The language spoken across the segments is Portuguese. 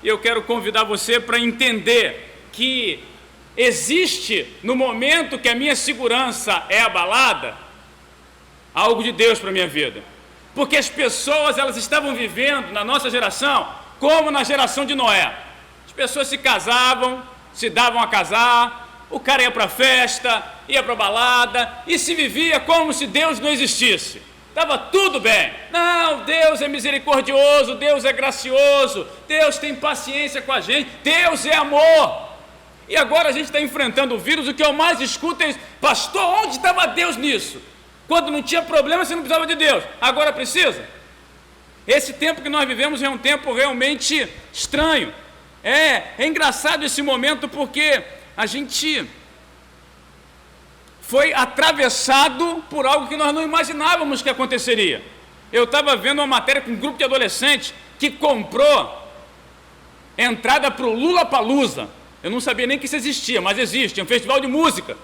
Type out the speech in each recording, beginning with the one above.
E eu quero convidar você para entender que existe, no momento que a minha segurança é abalada, algo de Deus para a minha vida. Porque as pessoas, elas estavam vivendo, na nossa geração, como na geração de Noé. As pessoas se casavam, se davam a casar, o cara ia para a festa, ia para a balada, e se vivia como se Deus não existisse. Estava tudo bem. Não, Deus é misericordioso, Deus é gracioso, Deus tem paciência com a gente, Deus é amor. E agora a gente está enfrentando o vírus, o que eu mais escuto é isso: pastor, onde estava Deus nisso? Quando não tinha problema, você não precisava de Deus, agora precisa? Esse tempo que nós vivemos é um tempo realmente estranho. É engraçado esse momento porque a gente foi atravessado por algo que nós não imaginávamos que aconteceria. Eu estava vendo uma matéria com um grupo de adolescentes que comprou entrada para o Lollapalooza. Eu não sabia nem que isso existia, mas existe, é um festival de música.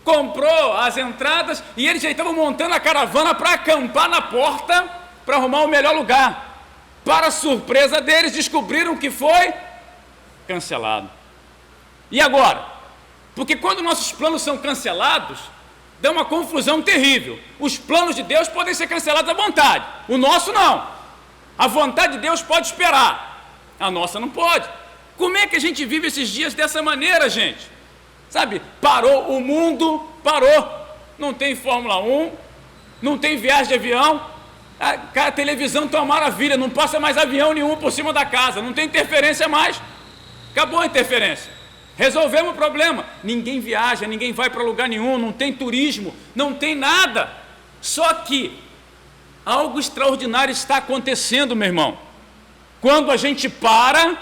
Comprou as entradas e eles já estavam montando a caravana para acampar na porta para arrumar o melhor lugar. Para surpresa deles, descobriram que foi cancelado. E agora? Porque quando nossos planos são cancelados, dá uma confusão terrível. Os planos de Deus podem ser cancelados à vontade, o nosso não. A vontade de Deus pode esperar, a nossa não pode. Como é que a gente vive esses dias dessa maneira, gente? Sabe, parou o mundo, parou. Não tem Fórmula 1, não tem viagem de avião, a televisão está uma maravilha, não passa mais avião nenhum por cima da casa, não tem interferência mais, acabou a interferência. Resolvemos o problema, ninguém viaja, ninguém vai para lugar nenhum, não tem turismo, não tem nada. Só que algo extraordinário está acontecendo, meu irmão. Quando a gente para,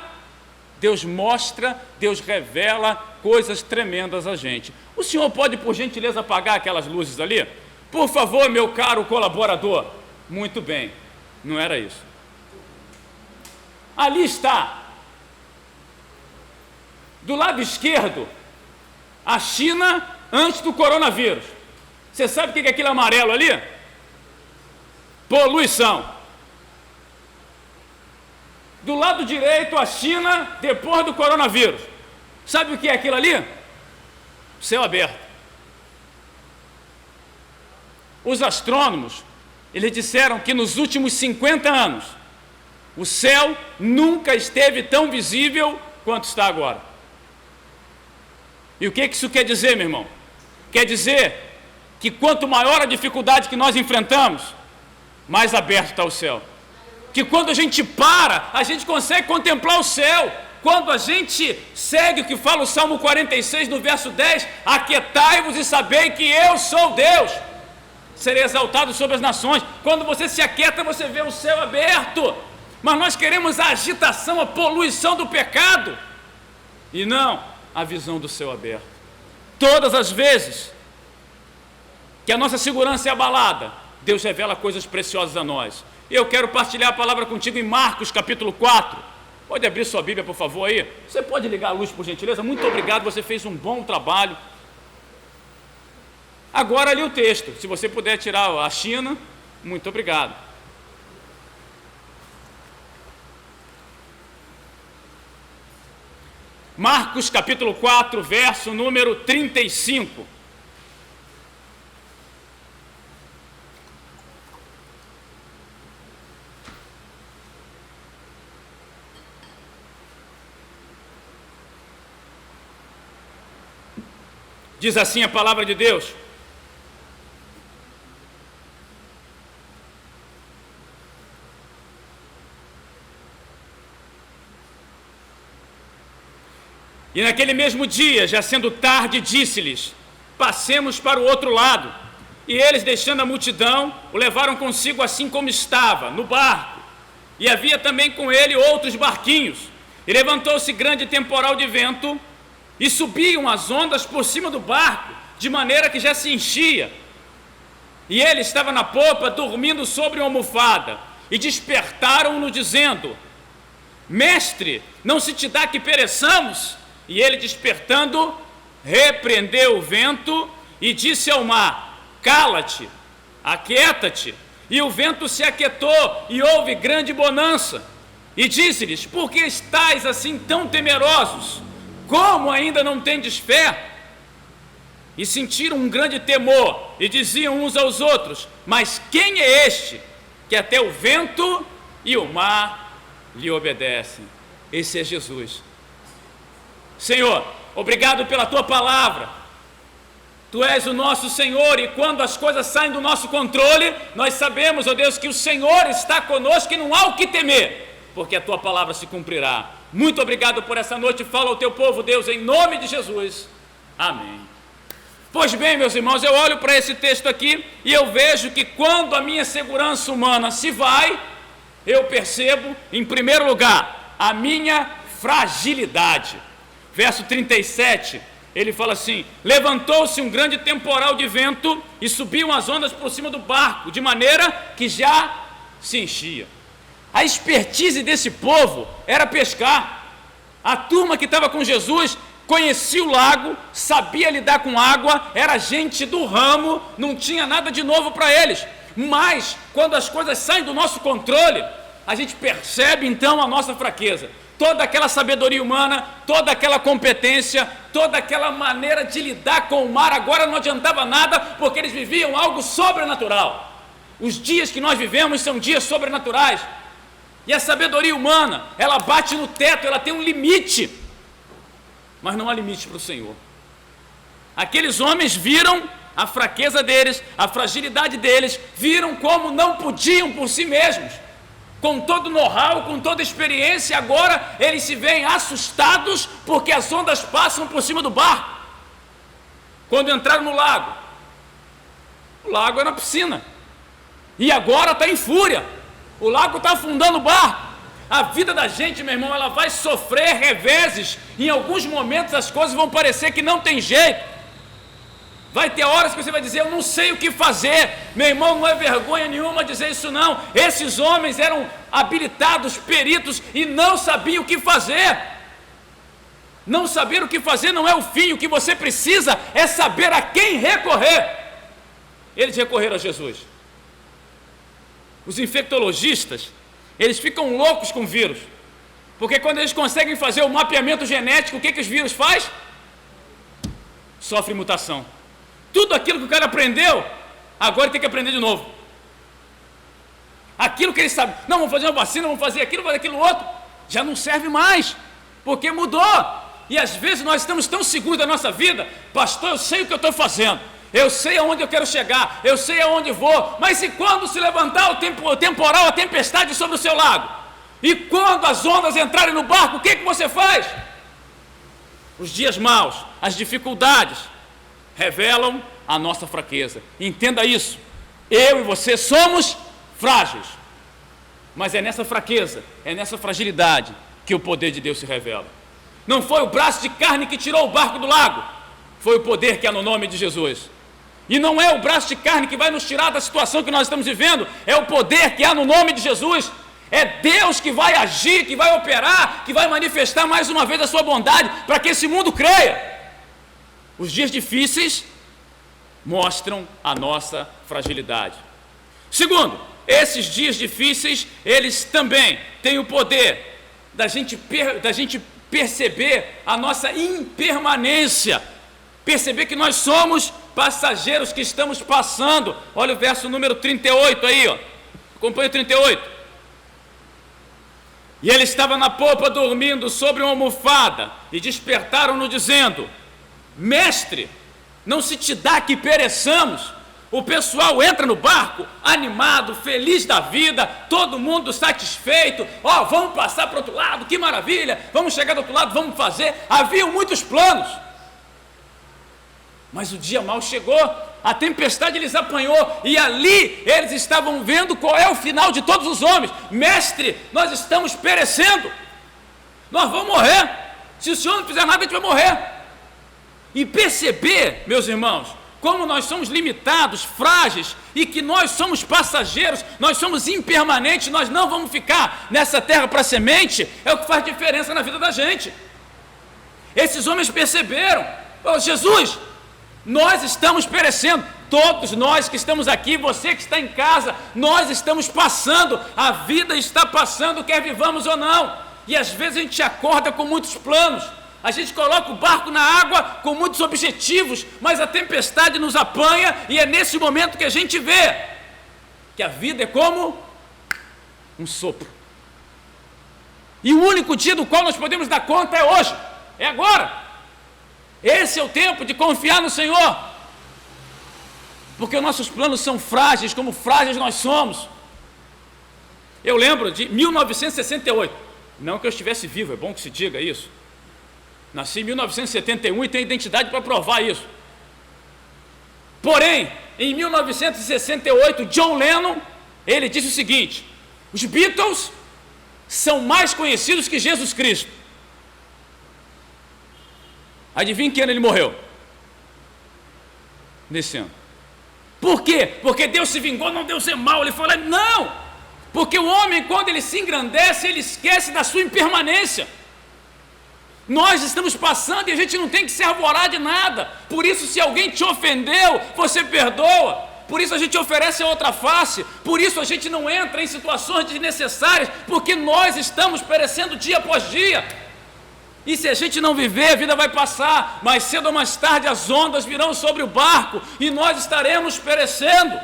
Deus mostra, Deus revela coisas tremendas a gente. O senhor pode, por gentileza, apagar aquelas luzes ali? Por favor, meu caro colaborador. Muito bem, não era isso. Ali está. Do lado esquerdo, a China antes do coronavírus. Você sabe o que é aquele amarelo ali? Poluição. Do lado direito, a China depois do coronavírus. Sabe o que é aquilo ali? Céu aberto. Os astrônomos, eles disseram que nos últimos 50 anos, o céu nunca esteve tão visível quanto está agora. E o que isso quer dizer, meu irmão? Quer dizer que quanto maior a dificuldade que nós enfrentamos, mais aberto está o céu. Que quando a gente para, a gente consegue contemplar o céu. Quando a gente segue o que fala o Salmo 46, no verso 10, aquietai-vos e sabei que eu sou Deus, serei exaltado sobre as nações. Quando você se aquieta, você vê o céu aberto. Mas nós queremos a agitação, a poluição do pecado, e não a visão do céu aberto. Todas as vezes que a nossa segurança é abalada, Deus revela coisas preciosas a nós. E eu quero partilhar a palavra contigo em Marcos capítulo 4. Pode abrir sua Bíblia, por favor, aí? Você pode ligar a luz, por gentileza? Muito obrigado, você fez um bom trabalho. Agora ali o texto, se você puder tirar a China, muito obrigado. Marcos capítulo 4, verso número 35. Diz assim a palavra de Deus: e naquele mesmo dia, já sendo tarde, disse-lhes: passemos para o outro lado. E eles, deixando a multidão, o levaram consigo assim como estava, no barco. E havia também com ele outros barquinhos. E levantou-se grande temporal de vento, e subiam as ondas por cima do barco, de maneira que já se enchia. E ele estava na popa, dormindo sobre uma almofada. E despertaram-no, dizendo: mestre, não se te dá que pereçamos? E ele, despertando, repreendeu o vento e disse ao mar: cala-te, aquieta-te. E o vento se aquietou e houve grande bonança. e disse-lhes: por que estáis assim tão temerosos? Como ainda não tendes fé? E sentiram um grande temor, e diziam uns aos outros: mas quem é este, que até o vento e o mar lhe obedecem? Esse é Jesus. Senhor, obrigado pela tua palavra. Tu és o nosso Senhor, e quando as coisas saem do nosso controle, nós sabemos, ó Deus, que o Senhor está conosco e não há o que temer, porque a tua palavra se cumprirá. Muito obrigado por essa noite. Fala ao teu povo, Deus, em nome de Jesus. Amém. Pois bem, meus irmãos, eu olho para esse texto aqui e eu vejo que quando a minha segurança humana se vai, eu percebo, em primeiro lugar, a minha fragilidade. Verso 37, ele fala assim: levantou-se um grande temporal de vento e subiam as ondas por cima do barco, de maneira que já se enchia. A expertise desse povo era pescar. A turma que estava com Jesus conhecia o lago, sabia lidar com água, era gente do ramo, não tinha nada de novo para eles. Mas, quando as coisas saem do nosso controle, a gente percebe então a nossa fraqueza. Toda aquela sabedoria humana, toda aquela competência, toda aquela maneira de lidar com o mar, agora não adiantava nada, porque eles viviam algo sobrenatural. Os dias que nós vivemos são dias sobrenaturais. E a sabedoria humana, ela bate no teto, ela tem um limite. Mas não há limite para o Senhor. Aqueles homens viram a fraqueza deles, a fragilidade deles, viram como não podiam por si mesmos. Com todo o know-how, com toda a experiência, agora eles se veem assustados porque as ondas passam por cima do barco. Quando entraram no lago, o lago era uma piscina, e agora está em fúria, o lago está afundando o barco. A vida da gente, meu irmão, ela vai sofrer reveses. Em alguns momentos as coisas vão parecer que não tem jeito. Vai ter horas que você vai dizer: eu não sei o que fazer. Meu irmão, não é vergonha nenhuma dizer isso não. Esses homens eram habilitados, peritos, e não sabiam o que fazer. Não saber o que fazer não é o fim. O que você precisa é saber a quem recorrer. Eles recorreram a Jesus. Os infectologistas, eles ficam loucos com vírus, porque quando eles conseguem fazer o mapeamento genético, o que os vírus faz? Sofre mutação. Tudo aquilo que o cara aprendeu, agora ele tem que aprender de novo. Aquilo que ele sabe, não, vamos fazer uma vacina, vamos fazer aquilo, vamos fazer aquilo outro, já não serve mais, porque mudou. E às vezes nós estamos tão seguros da nossa vida: pastor, eu sei o que eu estou fazendo, eu sei aonde eu quero chegar, eu sei aonde vou, mas e quando se levantar o temporal, a tempestade sobre o seu lago? E quando as ondas entrarem no barco, o que você faz? Os dias maus, as dificuldades, revelam a nossa fraqueza. Entenda isso, eu e você somos frágeis, mas é nessa fraqueza, é nessa fragilidade que o poder de Deus se revela. Não foi o braço de carne que tirou o barco do lago, foi o poder que há no nome de Jesus. E não é o braço de carne que vai nos tirar da situação que nós estamos vivendo, é o poder que há no nome de Jesus. É Deus que vai agir, que vai operar, que vai manifestar mais uma vez a sua bondade, para que esse mundo creia. Os dias difíceis mostram a nossa fragilidade. Segundo, esses dias difíceis, eles também têm o poder da gente perceber a nossa impermanência, perceber que nós somos passageiros que estamos passando. Olha o verso número 38 aí, ó. Acompanha o 38. E ele estava na popa dormindo sobre uma almofada, e despertaram-no dizendo: mestre, não se te dá que pereçamos? O pessoal entra no barco, animado, feliz da vida, todo mundo satisfeito. Ó, vamos passar para o outro lado, que maravilha, vamos chegar do outro lado, vamos fazer. Haviam muitos planos, mas o dia mau chegou, a tempestade lhes apanhou, e ali eles estavam vendo qual é o final de todos os homens. Mestre, nós estamos perecendo, nós vamos morrer, se o Senhor não fizer nada, a gente vai morrer. E perceber, meus irmãos, como nós somos limitados, frágeis, e que nós somos passageiros, nós somos impermanentes, nós não vamos ficar nessa terra para semente, é o que faz diferença na vida da gente. Esses homens perceberam: oh, Jesus, nós estamos perecendo, Todos nós que estamos aqui, você que está em casa, nós estamos passando, a vida está passando, quer vivamos ou não. E às vezes a gente acorda com muitos planos, a gente coloca o barco na água com muitos objetivos, mas a tempestade nos apanha e é nesse momento que a gente vê que a vida é como um sopro. E o único dia do qual nós podemos dar conta é hoje, é agora. Esse é o tempo de confiar no Senhor, porque os nossos planos são frágeis, como frágeis nós somos. Eu lembro de 1968, não que eu estivesse vivo, é bom que se diga isso. Nasci em 1971 e tenho identidade para provar isso. Porém, em 1968, John Lennon, ele disse o seguinte: os Beatles são mais conhecidos que Jesus Cristo. Adivinha que ano ele morreu? Nesse ano. Por quê? Porque Deus se vingou, não Deus é mau. Ele falou, não! Porque o homem, quando ele se engrandece, ele esquece da sua impermanência. Nós estamos passando e a gente não tem que se arvorar de nada. Por isso, se alguém te ofendeu, você perdoa. Por isso a gente oferece a outra face. Por isso a gente não entra em situações desnecessárias, porque nós estamos perecendo dia após dia. E se a gente não viver, a vida vai passar. Mais cedo ou mais tarde as ondas virão sobre o barco e nós estaremos perecendo.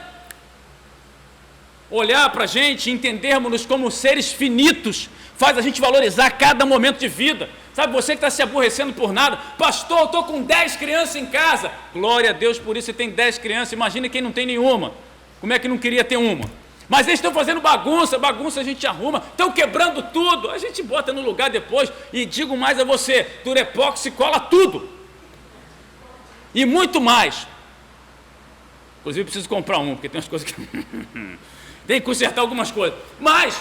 Olhar para a gente, entendermos-nos como seres finitos, faz a gente valorizar cada momento de vida. Sabe, você que está se aborrecendo por nada, pastor, eu estou com 10 crianças em casa. Glória a Deus por isso, você tem 10 crianças, imagina quem não tem nenhuma. Como é que não queria ter uma? Mas eles estão fazendo bagunça a gente arruma, estão quebrando tudo, a gente bota no lugar depois. E digo mais a você, Durepox se cola tudo. E muito mais. Inclusive preciso comprar um, porque tem umas coisas que... tem que consertar algumas coisas. Mas,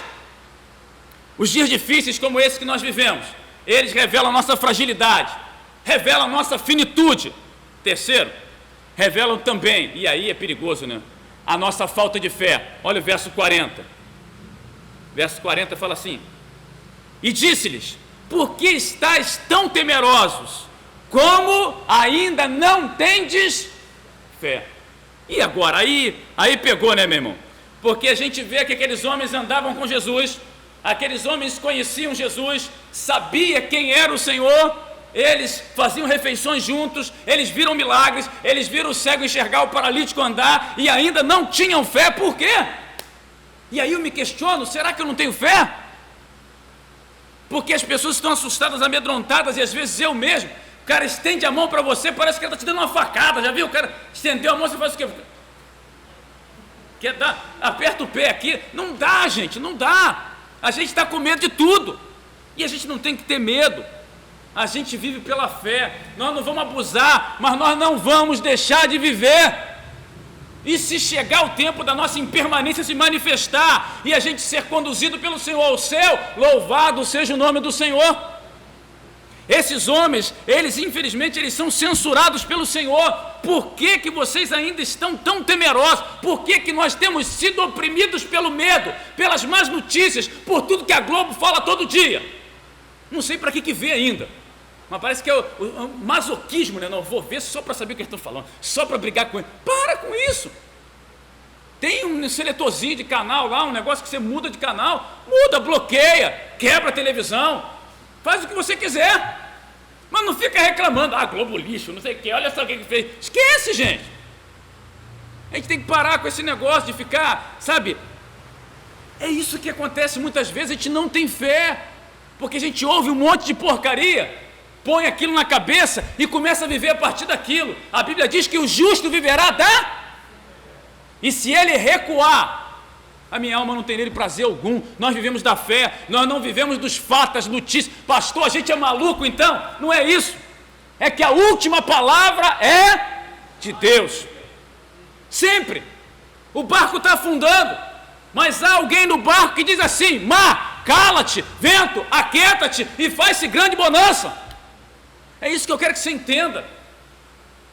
os dias difíceis como esse que nós vivemos, eles revelam a nossa fragilidade, revelam a nossa finitude. Terceiro, revelam também, e aí é perigoso, né? A nossa falta de fé. Olha o verso 40. Verso 40 fala assim: e disse-lhes, por que estáis tão temerosos, como ainda não tendes fé? E agora? Aí pegou, né, meu irmão? Porque a gente vê que aqueles homens andavam com Jesus, aqueles homens conheciam Jesus, sabia quem era o Senhor, eles faziam refeições juntos, eles viram milagres, eles viram o cego enxergar, o paralítico andar, e ainda não tinham fé. Por quê? E aí eu me questiono, será que eu não tenho fé? Porque as pessoas estão assustadas, amedrontadas, e às vezes eu mesmo, o cara estende a mão para você, parece que ele está te dando uma facada, já viu? O cara estendeu a mão, você faz o quê? Quer dar? Aperta o pé aqui, não dá, gente, não dá. A gente está com medo de tudo, e a gente não tem que ter medo. A gente vive pela fé, nós não vamos abusar, mas nós não vamos deixar de viver. E se chegar o tempo da nossa impermanência se manifestar, e a gente ser conduzido pelo Senhor ao céu, louvado seja o nome do Senhor. Esses homens, eles infelizmente, eles são censurados pelo Senhor. Por que que vocês ainda estão tão temerosos? Por que que nós temos sido oprimidos pelo medo, pelas más notícias, por tudo que a Globo fala todo dia? Não sei para que vê ainda, mas parece que é o masoquismo, né? Não vou ver só para saber o que eles estão falando, só para brigar com ele. Para com isso. Tem um seletorzinho de canal lá, um negócio que você muda de canal, muda, bloqueia, quebra a televisão, faz o que você quiser, mas não fica reclamando, Globo lixo, não sei o que, olha só o que fez. Esquece, gente. A gente tem que parar com esse negócio de ficar, sabe, é isso que acontece muitas vezes, a gente não tem fé, porque a gente ouve um monte de porcaria, põe aquilo na cabeça e começa a viver a partir daquilo. A Bíblia diz que o justo viverá e se ele recuar, a minha alma não tem nele prazer algum. Nós vivemos da fé, nós não vivemos dos fatos, das notícias. Pastor, a gente é maluco então? Não é isso, é que a última palavra é de Deus, sempre. O barco está afundando, mas há alguém no barco que diz assim: mar, cala-te, vento, aquieta-te e faz-se grande bonança. É isso que eu quero que você entenda.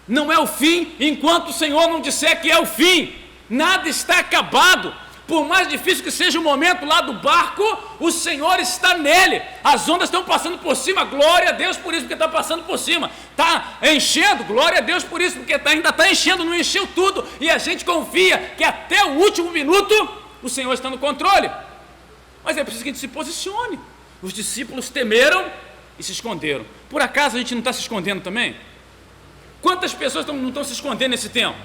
Não é o fim enquanto o Senhor não disser que é o fim. Nada está acabado. por mais difícil que seja o momento lá do barco, o Senhor está nele. As ondas estão passando por cima, glória a Deus por isso, porque está passando por cima. Está enchendo, glória a Deus por isso, porque ainda está enchendo, não encheu tudo. E a gente confia que até o último minuto o Senhor está no controle. Mas é preciso que a gente se posicione. Os discípulos temeram e se esconderam. Por acaso a gente não está se escondendo também? Quantas pessoas não estão se escondendo nesse tempo?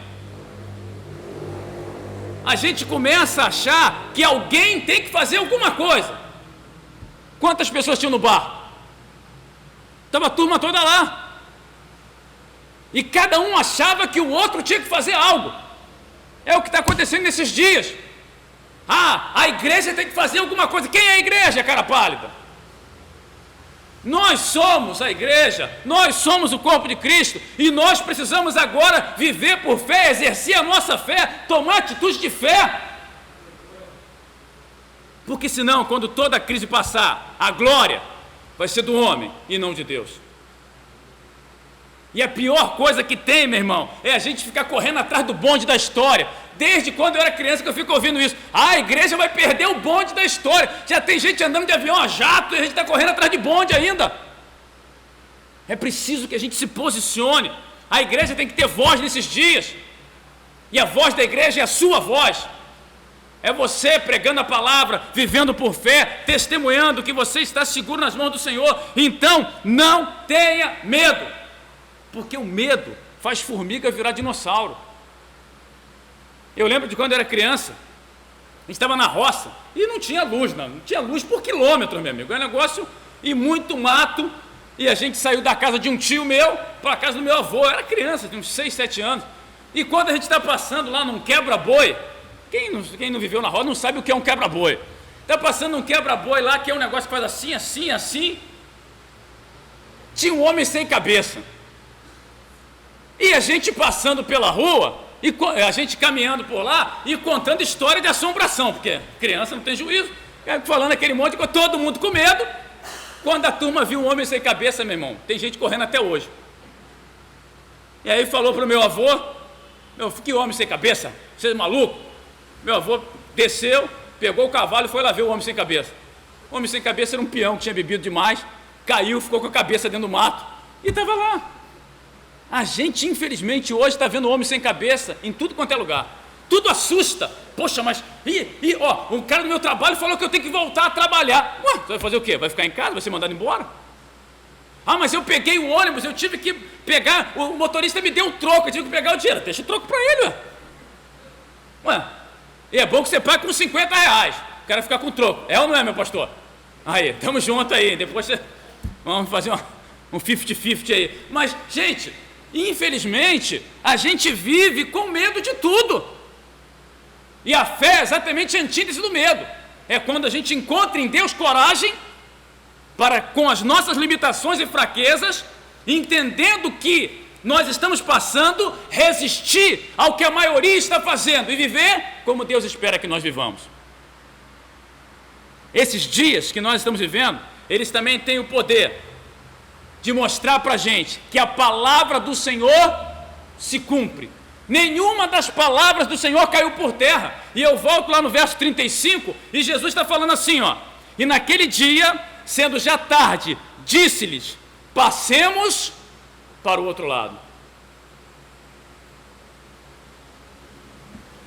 A gente começa a achar que alguém tem que fazer alguma coisa. Quantas pessoas tinham no barco? Estava a turma toda lá. E cada um achava que o outro tinha que fazer algo. É o que está acontecendo nesses dias. A igreja tem que fazer alguma coisa. Quem é a igreja, cara pálida? Nós somos a igreja, nós somos o corpo de Cristo, e nós precisamos agora viver por fé, exercer a nossa fé, tomar atitude de fé. Porque senão, quando toda a crise passar, a glória vai ser do homem e não de Deus. E a pior coisa que tem, meu irmão, é a gente ficar correndo atrás do bonde da história. Desde quando eu era criança que eu fico ouvindo isso. A igreja vai perder o bonde da história. Já tem gente andando de avião a jato e a gente está correndo atrás de bonde ainda. É preciso que a gente se posicione. A igreja tem que ter voz nesses dias. E a voz da igreja é a sua voz. É você pregando a palavra, vivendo por fé, testemunhando que você está seguro nas mãos do Senhor. Então, não tenha medo. Porque o medo faz formiga virar dinossauro. Eu lembro de quando eu era criança, a gente estava na roça e não tinha luz, não tinha luz por quilômetros, meu amigo. É um negócio e muito mato. E a gente saiu da casa de um tio meu para a casa do meu avô. Eu era criança, tinha uns 6, 7 anos. E quando a gente está passando lá num quebra-boi, quem não viveu na roça não sabe o que é um quebra-boi. Está passando um quebra-boi lá, que é um negócio que faz assim, assim, assim. Tinha um homem sem cabeça. E a gente passando pela rua, e a gente caminhando por lá e contando história de assombração, porque criança não tem juízo, falando aquele monte, todo mundo com medo. Quando a turma viu um homem sem cabeça, meu irmão, tem gente correndo até hoje. E aí falou para o meu avô: que homem sem cabeça? Você é maluco? Meu avô desceu, pegou o cavalo e foi lá ver o homem sem cabeça. O homem sem cabeça era um peão que tinha bebido demais, caiu, ficou com a cabeça dentro do mato e estava lá. A gente, infelizmente, hoje está vendo homem sem cabeça em tudo quanto é lugar. Tudo assusta. Poxa, mas... o cara do meu trabalho falou que eu tenho que voltar a trabalhar. Ué, você vai fazer o quê? Vai ficar em casa? Vai ser mandado embora? Mas eu peguei o ônibus, eu tive que pegar... O motorista me deu um troco, eu tive que pegar o dinheiro. Deixa o troco para ele, ué. E é bom que você pague com R$50. O cara ficar com o troco. É ou não é, meu pastor? Aí, tamo junto aí. Depois vamos fazer um 50-50 aí. Mas, gente... Infelizmente, a gente vive com medo de tudo. E a fé é exatamente a antítese do medo. É quando a gente encontra em Deus coragem para, com as nossas limitações e fraquezas, entendendo que nós estamos passando, resistir ao que a maioria está fazendo e viver como Deus espera que nós vivamos. Esses dias que nós estamos vivendo, eles também têm o poder de mostrar para a gente que a palavra do Senhor se cumpre. Nenhuma das palavras do Senhor caiu por terra. E eu volto lá no verso 35, e Jesus está falando assim, e naquele dia, sendo já tarde, disse-lhes: passemos para o outro lado.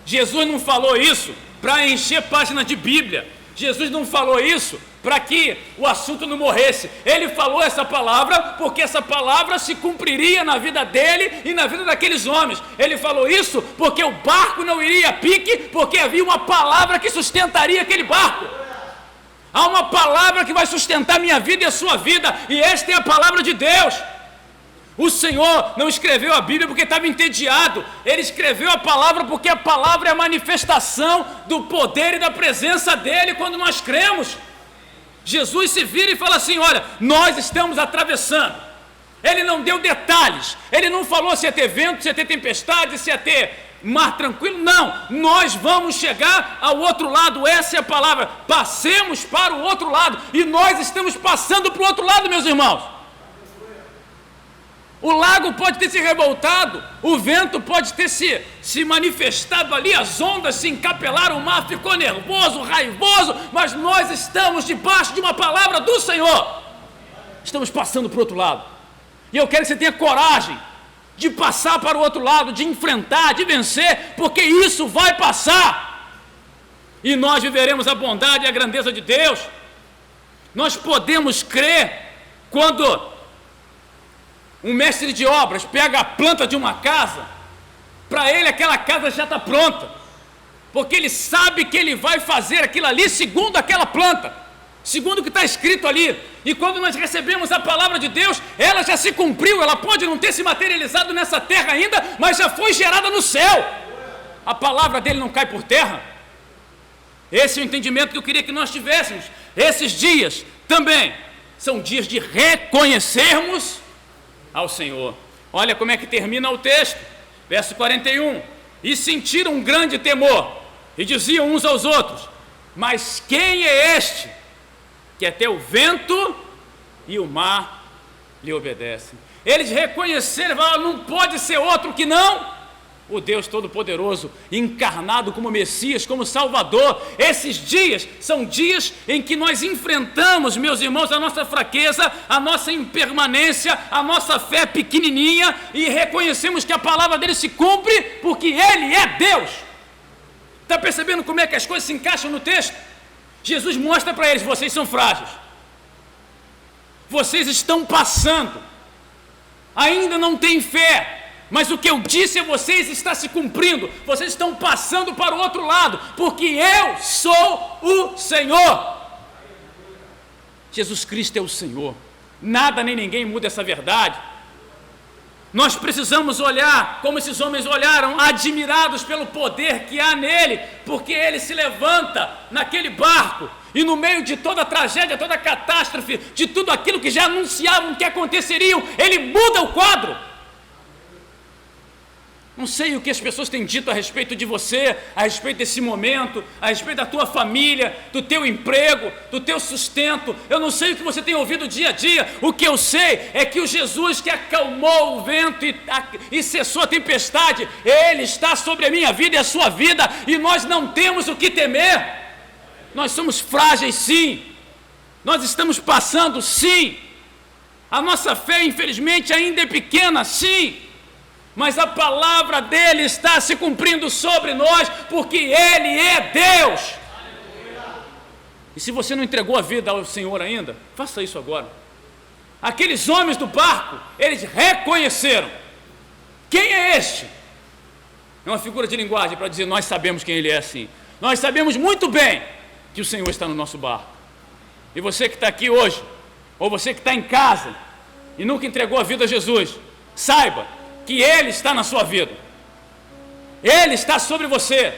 Jesus não falou isso para encher páginas de Bíblia. Jesus não falou isso para que o assunto não morresse. Ele falou essa palavra porque essa palavra se cumpriria na vida dele e na vida daqueles homens. Ele falou isso porque o barco não iria a pique, porque havia uma palavra que sustentaria aquele barco. Há uma palavra que vai sustentar a minha vida e a sua vida, e esta é a palavra de Deus. O Senhor não escreveu a Bíblia porque estava entediado. Ele escreveu a palavra porque a palavra é a manifestação do poder e da presença dele quando nós cremos. Jesus se vira e fala assim: olha, nós estamos atravessando. Ele não deu detalhes, ele não falou se ia ter vento, se ia ter tempestade, se ia ter mar tranquilo. Não, nós vamos chegar ao outro lado. Essa é a palavra: passemos para o outro lado. E nós estamos passando para o outro lado, meus irmãos. O lago pode ter se revoltado, o vento pode ter se manifestado ali, as ondas se encapelaram, o mar ficou nervoso, raivoso, mas nós estamos debaixo de uma palavra do Senhor. Estamos passando para o outro lado. E eu quero que você tenha coragem de passar para o outro lado, de enfrentar, de vencer, porque isso vai passar. E nós viveremos a bondade e a grandeza de Deus. Nós podemos crer quando um mestre de obras pega a planta de uma casa, para ele aquela casa já está pronta, porque ele sabe que ele vai fazer aquilo ali segundo aquela planta, segundo o que está escrito ali. E quando nós recebemos a palavra de Deus, ela já se cumpriu, ela pode não ter se materializado nessa terra ainda, mas já foi gerada no céu. A palavra dele não cai por terra. Esse é o entendimento que eu queria que nós tivéssemos. Esses dias também são dias de reconhecermos ao Senhor. Olha como é que termina o texto, verso 41. E sentiram um grande temor, e diziam uns aos outros: mas quem é este, que até o vento e o mar lhe obedecem? Eles reconheceram, falaram: não pode ser outro que não o Deus Todo-Poderoso, encarnado como Messias, como Salvador. Esses dias são dias em que nós enfrentamos, meus irmãos, a nossa fraqueza, a nossa impermanência, a nossa fé pequenininha, e reconhecemos que a palavra dele se cumpre, porque ele é Deus. Está percebendo como é que as coisas se encaixam no texto? Jesus mostra para eles: vocês são frágeis, vocês estão passando, ainda não têm fé, mas o que eu disse a vocês está se cumprindo. Vocês estão passando para o outro lado, porque eu sou o Senhor. Jesus Cristo é o Senhor. Nada nem ninguém muda essa verdade. Nós precisamos olhar como esses homens olharam, admirados pelo poder que há nele, porque ele se levanta naquele barco, e no meio de toda a tragédia, toda a catástrofe, de tudo aquilo que já anunciavam que aconteceriam, ele muda o quadro. Não sei o que as pessoas têm dito a respeito de você, a respeito desse momento, a respeito da tua família, do teu emprego, do teu sustento. Eu não sei o que você tem ouvido dia a dia. O que eu sei é que o Jesus que acalmou o vento e cessou a tempestade, ele está sobre a minha vida e a sua vida, e nós não temos o que temer. Nós somos frágeis, sim. Nós estamos passando, sim. A nossa fé, infelizmente, ainda é pequena, sim. Mas a palavra dele está se cumprindo sobre nós, porque ele é Deus. E se você não entregou a vida ao Senhor ainda, faça isso agora. Aqueles homens do barco, eles reconheceram: quem é este? É uma figura de linguagem para dizer: nós sabemos quem ele é, sim. Nós sabemos muito bem que o Senhor está no nosso barco. E você que está aqui hoje, ou você que está em casa e nunca entregou a vida a Jesus, saiba que ele está na sua vida. Ele está sobre você.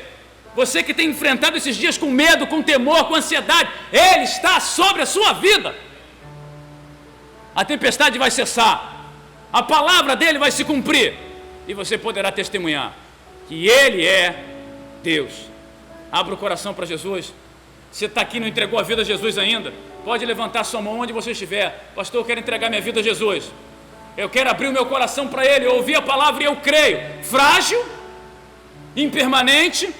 Você que tem enfrentado esses dias com medo, com temor, com ansiedade, ele está sobre a sua vida. A tempestade vai cessar, a palavra dele vai se cumprir, e você poderá testemunhar que ele é Deus. Abra o coração para Jesus. Você está aqui e não entregou a vida a Jesus ainda, pode levantar sua mão onde você estiver. Pastor, eu quero entregar minha vida a Jesus. Eu quero abrir o meu coração para ele, ouvir a palavra e eu creio. Frágil, impermanente,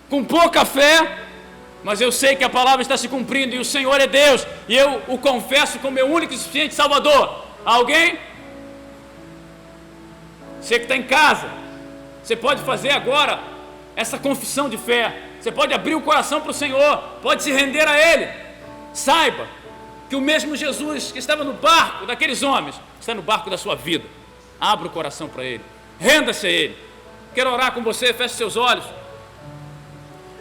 com pouca fé, mas eu sei que a palavra está se cumprindo e o Senhor é Deus, e eu o confesso como meu único e suficiente Salvador. Alguém? Você que está em casa, você pode fazer agora essa confissão de fé. Você pode abrir o coração para o Senhor, pode se render a Ele. Saiba que o mesmo Jesus que estava no barco daqueles homens está no barco da sua vida. Abra o coração para Ele, renda-se a Ele. Quero orar com você, feche seus olhos.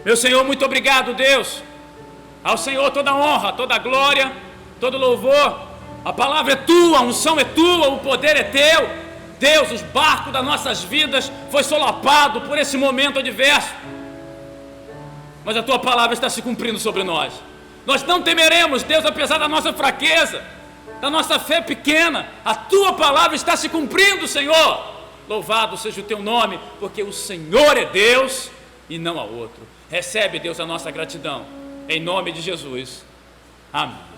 Meu Senhor, muito obrigado, Deus. Ao Senhor toda honra, toda glória, todo louvor. A palavra é tua, a unção é tua, o poder é teu. Deus, os barcos das nossas vidas foi solapado por esse momento adverso, mas a tua palavra está se cumprindo sobre nós. Nós não temeremos, Deus, apesar da nossa fraqueza, da nossa fé pequena. A tua palavra está se cumprindo, Senhor. Louvado seja o teu nome, porque o Senhor é Deus e não há outro. Recebe, Deus, a nossa gratidão, em nome de Jesus. Amém.